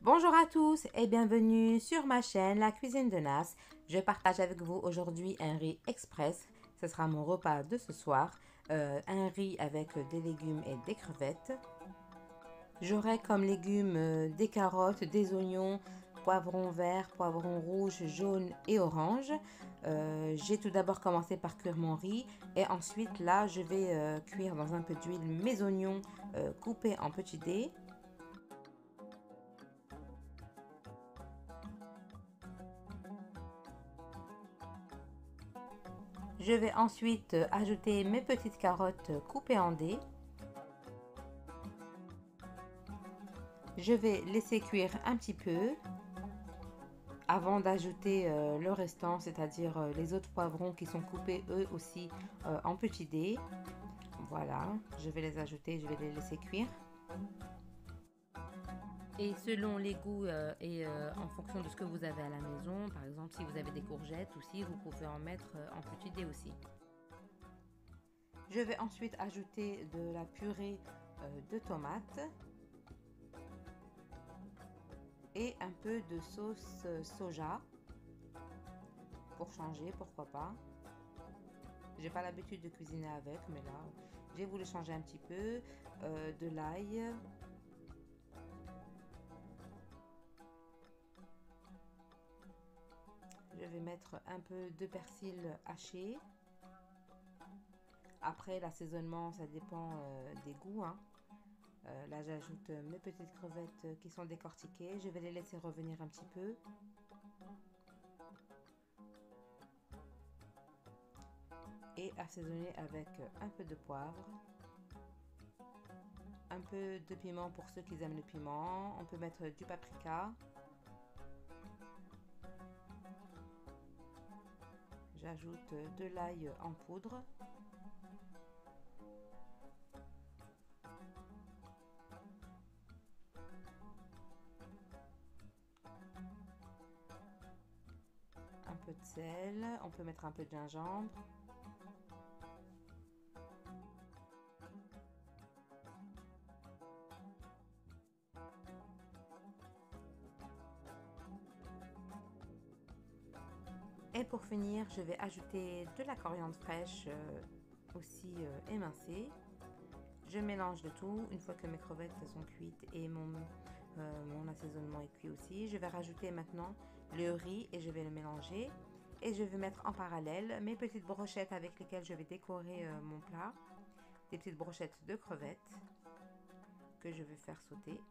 Bonjour à tous et bienvenue sur ma chaîne La Cuisine de Nas. Je partage avec vous aujourd'hui un riz express. Ce sera mon repas de ce soir. Un riz avec des légumes et des crevettes. J'aurai comme légumes des carottes, des oignons, poivrons verts, poivrons rouges, jaunes et oranges. J'ai tout d'abord commencé par cuire mon riz et ensuite là je vais cuire dans un peu d'huile mes oignons coupés en petits dés. Je vais ensuite ajouter mes petites carottes coupées en dés. Je vais laisser cuire un petit peu avant d'ajouter le restant, c'est-à-dire les autres poivrons qui sont coupés eux aussi en petits dés. Voilà, je vais les ajouter, je vais les laisser cuire. Et selon les goûts et en fonction de ce que vous avez à la maison, par exemple si vous avez des courgettes aussi, vous pouvez en mettre en petits dés aussi. Je vais ensuite ajouter de la purée de tomates et un peu de sauce soja pour changer, pourquoi pas. J'ai pas l'habitude de cuisiner avec, mais là j'ai voulu changer un petit peu. De l'ail, je vais mettre un peu de persil haché. Après l'assaisonnement ça dépend des goûts hein. Là j'ajoute mes petites crevettes qui sont décortiquées, je vais les laisser revenir un petit peu. Et assaisonner avec un peu de poivre, un peu de piment pour ceux qui aiment le piment, on peut mettre du paprika. J'ajoute de l'ail en poudre. Un peu de sel, on peut mettre un peu de gingembre. Et pour finir, je vais ajouter de la coriandre fraîche aussi émincée. Je mélange le tout. Une fois que mes crevettes sont cuites et mon assaisonnement est cuit aussi, je vais rajouter maintenant le riz et je vais le mélanger. Et je vais mettre en parallèle mes petites brochettes avec lesquelles je vais décorer mon plat. Des petites brochettes de crevettes que je vais faire sauter.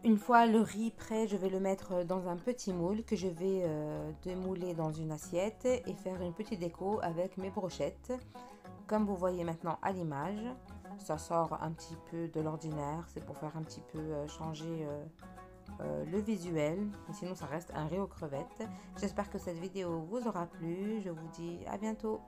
Une fois le riz prêt, je vais le mettre dans un petit moule que je vais démouler dans une assiette et faire une petite déco avec mes brochettes. Comme vous voyez maintenant à l'image, ça sort un petit peu de l'ordinaire, c'est pour faire un petit peu changer le visuel, mais sinon ça reste un riz aux crevettes. J'espère que cette vidéo vous aura plu, je vous dis à bientôt.